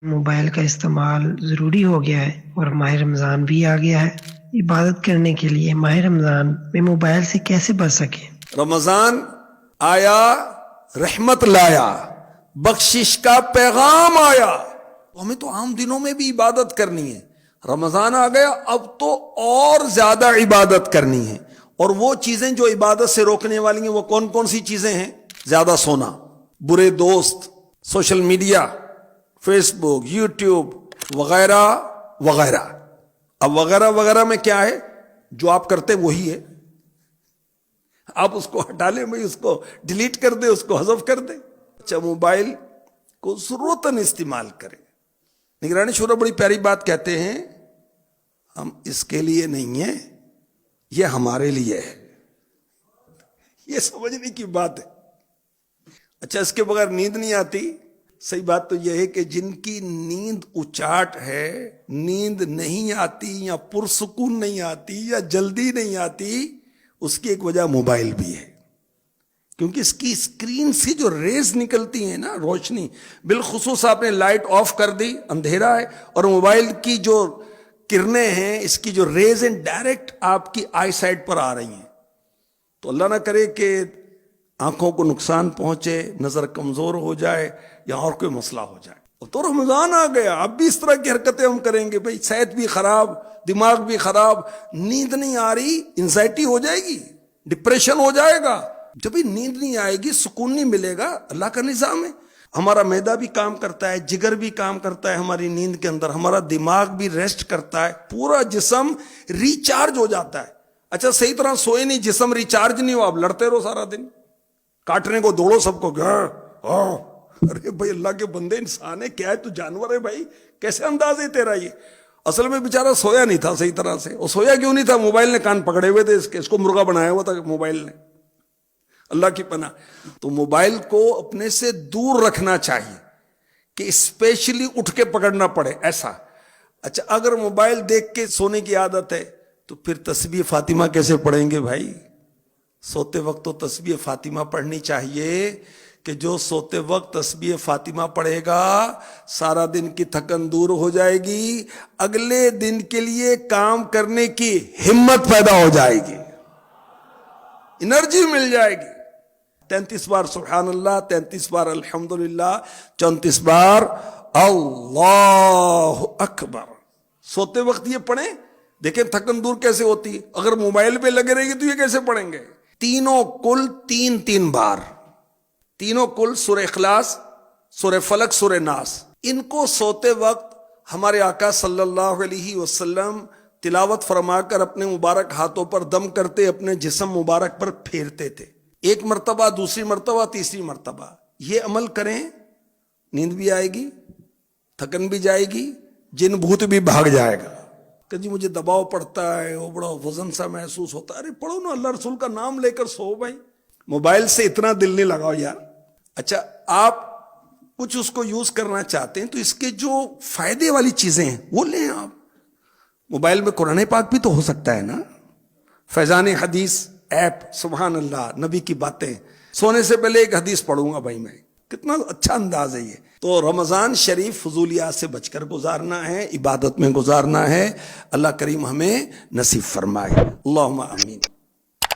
Mobile کا استعمال ضروری ہو گیا ہے اور ماہ رمضان بھی آ گیا ہے۔ عبادت کرنے کے لیے ماہ رمضان میں موبائل سے کیسے بچ سکیں؟ رمضان آیا، رحمت لایا، بخشش کا پیغام آیا، تو ہمیں تو عام دنوں میں بھی عبادت کرنی ہے۔ رمضان آ گیا، اب تو اور زیادہ عبادت کرنی ہے۔ اور وہ چیزیں جو عبادت سے روکنے والی ہیں وہ کون کون سی چیزیں ہیں؟ زیادہ سونا، برے دوست، سوشل میڈیا، فیس بک، یوٹیوب وغیرہ وغیرہ۔ اب وغیرہ وغیرہ میں کیا ہے؟ جو آپ کرتے وہی ہے، آپ اس کو ہٹا لیں، بھائی اس کو ڈیلیٹ کر دیں، اس کو حذف کر دیں۔ اچھا، موبائل کو ضرورتاً استعمال کریں۔ نگرانی شورا بڑی پیاری بات کہتے ہیں، ہم اس کے لیے نہیں ہیں، یہ ہمارے لیے ہے۔ یہ سمجھنے کی بات ہے۔ اچھا، اس کے بغیر نیند نہیں آتی؟ صحیح بات تو یہ ہے کہ جن کی نیند اچاٹ ہے، نیند نہیں آتی یا پرسکون نہیں آتی یا جلدی نہیں آتی، اس کی ایک وجہ موبائل بھی ہے۔ کیونکہ اس کی اسکرین سے جو ریز نکلتی ہیں نا، روشنی، بالخصوص آپ نے لائٹ آف کر دی، اندھیرا ہے، اور موبائل کی جو کرنیں ہیں، اس کی جو ریز ہیں، ڈائریکٹ آپ کی آئی سائٹ پر آ رہی ہیں۔ تو اللہ نہ کرے کہ آنکھوں کو نقصان پہنچے، نظر کمزور ہو جائے یا اور کوئی مسئلہ ہو جائے۔ تو رمضان آ گیا، اب بھی اس طرح کی حرکتیں ہم کریں گے، بھئی صحت بھی خراب، دماغ بھی خراب، نیند نہیں آ رہی، انزائٹی ہو جائے گی، ڈپریشن ہو جائے گا۔ جب بھی نیند نہیں آئے گی، سکون نہیں ملے گا۔ اللہ کا نظام ہے، ہمارا معدہ بھی کام کرتا ہے، جگر بھی کام کرتا ہے ہماری نیند کے اندر، ہمارا دماغ بھی ریسٹ کرتا ہے، پورا جسم ریچارج ہو جاتا ہے۔ اچھا، صحیح طرح سوئے نہیں، جسم ریچارج نہیں ہو، آپ لڑتے رہو سارا دن، کاٹنے کو دوڑو سب کو، ارے بھائی اللہ کے بندے، انسان ہے کیا ہے تو جانور ہے بھائی، کیسے انداز ہے تیرا یہ؟ اصل میں بیچارہ سویا نہیں تھا صحیح طرح سے۔ وہ سویا کیوں نہیں تھا؟ موبائل نے کان پکڑے ہوئے تھے اس کو مرغا بنایا ہوا تھا موبائل نے۔ اللہ کی پناہ۔ تو موبائل کو اپنے سے دور رکھنا چاہیے کہ اسپیشلی اٹھ کے پکڑنا پڑے ایسا۔ اچھا، اگر موبائل دیکھ کے سونے کی عادت ہے تو پھر تسبیح فاطمہ کیسے پڑھیں گے بھائی؟ سوتے وقت تو تسبیح فاطمہ پڑھنی چاہیے، کہ جو سوتے وقت تسبیح فاطمہ پڑھے گا سارا دن کی تھکن دور ہو جائے گی، اگلے دن کے لیے کام کرنے کی ہمت پیدا ہو جائے گی، انرجی مل جائے گی۔ 33 بار سبحان اللہ، 33 بار الحمدللہ، 34 بار اللہ اکبر سوتے وقت یہ پڑھیں۔ دیکھیں تھکن دور کیسے ہوتی ہے، اگر موبائل پہ لگے رہے گی تو یہ کیسے پڑھیں گے؟ تینوں کل تین بار، تینوں کل سورہ اخلاص، سورہ فلق، سورہ ناس، ان کو سوتے وقت ہمارے آقا صلی اللہ علیہ وسلم تلاوت فرما کر اپنے مبارک ہاتھوں پر دم کرتے، اپنے جسم مبارک پر پھیرتے تھے، ایک مرتبہ، دوسری مرتبہ، تیسری مرتبہ۔ یہ عمل کریں، نیند بھی آئے گی، تھکن بھی جائے گی، جن بھوت بھی بھاگ جائے گا۔ کہ جی مجھے دباؤ پڑتا ہے، وہ بڑا وزن سا محسوس ہوتا ہے، ارے پڑھو نا، اللہ رسول کا نام لے کر سو بھائی، موبائل سے اتنا دل نہیں لگاؤ یار۔ اچھا، آپ کچھ اس کو یوز کرنا چاہتے ہیں تو اس کے جو فائدے والی چیزیں ہیں وہ لیں آپ۔ موبائل میں قرآن پاک بھی تو ہو سکتا ہے نا، فیضان حدیث ایپ، سبحان اللہ، نبی کی باتیں، سونے سے پہلے ایک حدیث پڑھوں گا بھائی میں، کتنا اچھا انداز ہے یہ۔ تو رمضان شریف فضولیات سے بچ کر گزارنا ہے، عبادت میں گزارنا ہے۔ اللہ کریم ہمیں نصیب فرمائے، اللہم آمین۔